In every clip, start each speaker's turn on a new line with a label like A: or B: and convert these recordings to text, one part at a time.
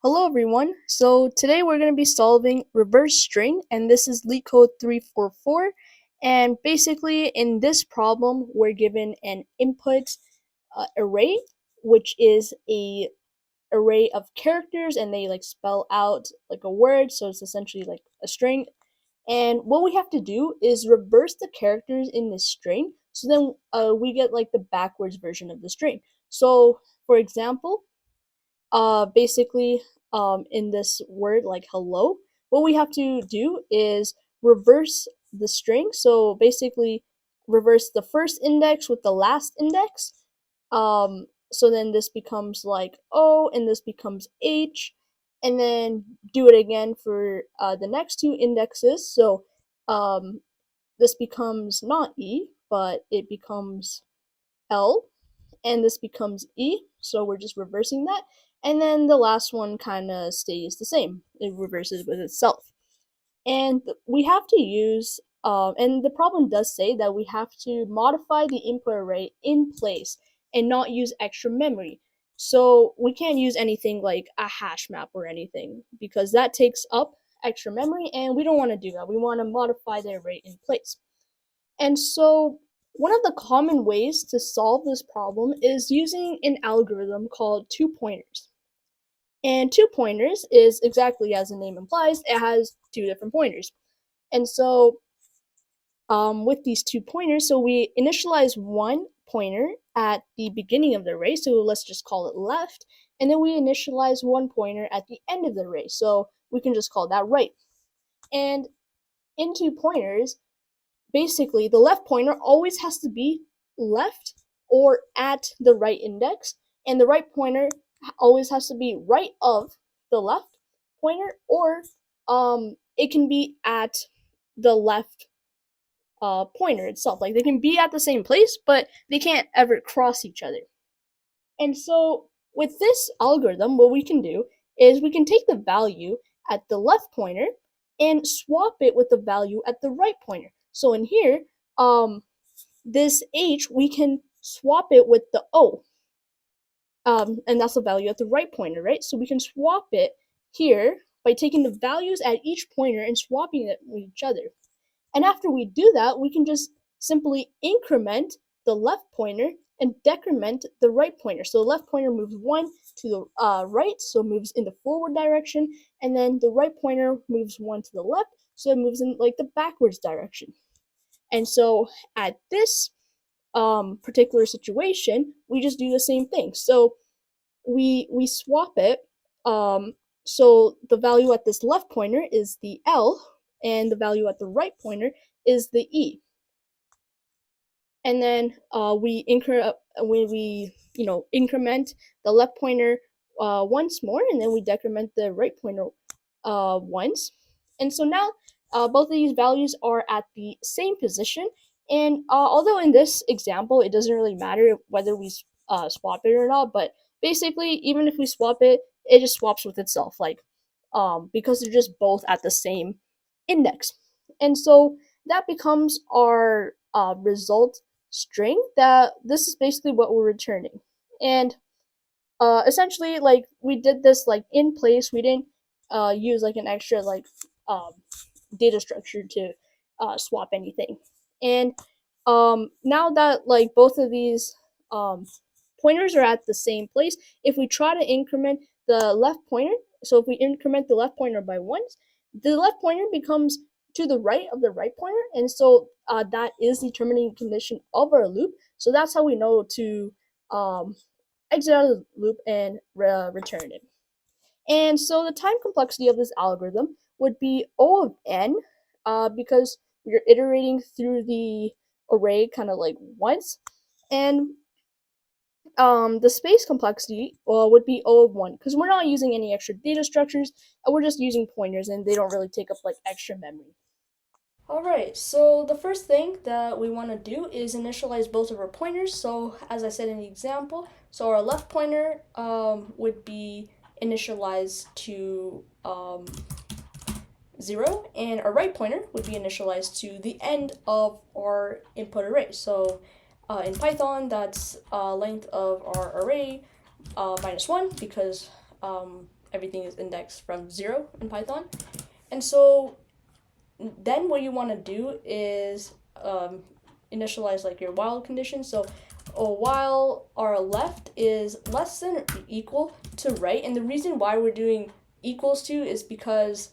A: Hello everyone. So today we're going to be solving reverse string, and this is Leetcode 344. And basically in this problem we're given an input array, which is a array of characters, and they like spell out like a word, so it's essentially like a string. And what we have to do is reverse the characters in this string, so then we get like the backwards version of the string. So for example, basically, in this word like hello, what we have to do is reverse the string. So basically, reverse the first index with the last index. So then this becomes like O, and this becomes H, and then do it again for the next two indexes. So um, this becomes not E, but it becomes L, and this becomes E, so we're just reversing that. And then the last one kind of stays the same. It reverses with itself. And we have to use, and the problem does say that we have to modify the input array in place and not use extra memory. So we can't use anything like a hash map or anything, because that takes up extra memory, and we don't want to do that. We want to modify the array in place. And so one of the common ways to solve this problem is using an algorithm called two pointers. And two pointers is exactly as the name implies, it has two different pointers. And so with these two pointers, so we initialize one pointer at the beginning of the array, so let's just call it left, and then we initialize one pointer at the end of the array, so we can just call that right. And in two pointers, basically the left pointer always has to be left or at the right index, and the right pointer always has to be right of the left pointer, or it can be at the left pointer itself. Like they can be at the same place, but they can't ever cross each other. And so with this algorithm, what we can do is we can take the value at the left pointer and swap it with the value at the right pointer. So in here, this H, we can swap it with the O. And that's the value at the right pointer, right? So we can swap it here by taking the values at each pointer and swapping it with each other. And after we do that, we can just simply increment the left pointer and decrement the right pointer. So the left pointer moves one to the right, so it moves in the forward direction, and then the right pointer moves one to the left, so it moves in like the backwards direction. And so at this particular situation, we just do the same thing. So we swap it. So the value at this left pointer is the L, and the value at the right pointer is the E. And then we increment the left pointer once more, and then we decrement the right pointer once. And so now both of these values are at the same position. And although in this example it doesn't really matter whether we swap it or not, but basically even if we swap it, it just swaps with itself, like because they're just both at the same index. And so that becomes our result string. That this is basically what we're returning. And essentially, like, we did this like in place. We didn't use like an extra like um, data structure to swap anything. And now that like both of these pointers are at the same place, if we try to increment the left pointer, so if we increment the left pointer by once, the left pointer becomes to the right of the right pointer, and so that is the terminating condition of our loop. So that's how we know to exit out of the loop and return it. And so the time complexity of this algorithm would be O of n, because we're iterating through the array kind of like once. And the space complexity would be O of 1, because we're not using any extra data structures, and we're just using pointers, and they don't really take up like extra memory. Alright, so the first thing that we want to do is initialize both of our pointers. So as I said in the example, so our left pointer would be initialized to 0, and our right pointer would be initialized to the end of our input array. So in Python, that's length of our array minus 1, because everything is indexed from 0 in Python. And so then what you want to do is initialize like your while condition. So while our left is less than or equal to right, and the reason why we're doing equals to is because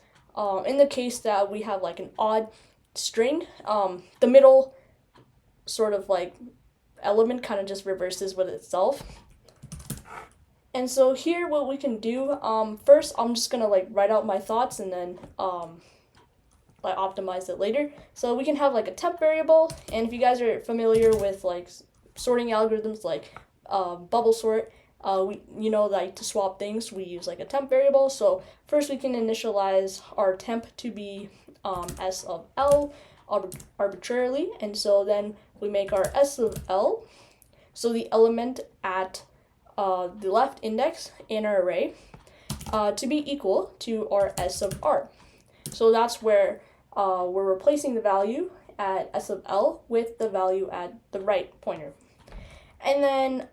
A: in the case that we have like an odd string, the middle sort of like element kind of just reverses with itself. And so here what we can do, first I'm just gonna like write out my thoughts and then like optimize it later. So we can have like a temp variable, and if you guys are familiar with like sorting algorithms like bubble sort, like to swap things, we use like a temp variable. So first we can initialize our temp to be s of l arbitrarily, and so then we make our s of l, so the element at the left index in our array, to be equal to our s of r. So that's where we're replacing the value at s of l with the value at the right pointer. And then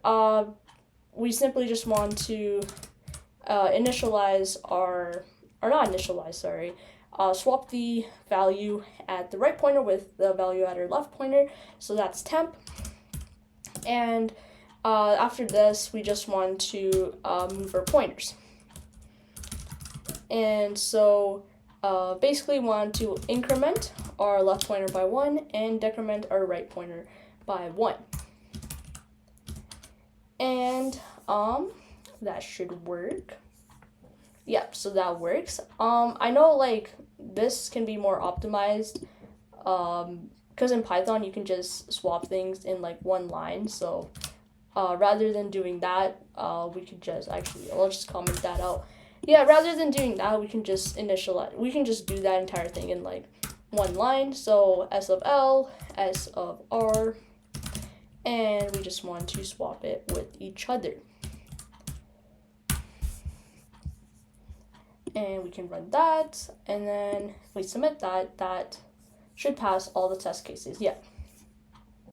A: we simply just want to swap the value at the right pointer with the value at our left pointer. So that's temp. And after this, we just want to move our pointers. And so basically we want to increment our left pointer by 1 and decrement our right pointer by 1. And that should work. Yep, so that works. I know like this can be more optimized because in Python you can just swap things in like one line. So rather than doing that, we could just I'll just comment that out. Yeah, rather than doing that, we can just do that entire thing in like one line. So s of l, s of r, and we just want to swap it with each other. And we can run that, and then if we submit that, that should pass all the test cases. Yeah.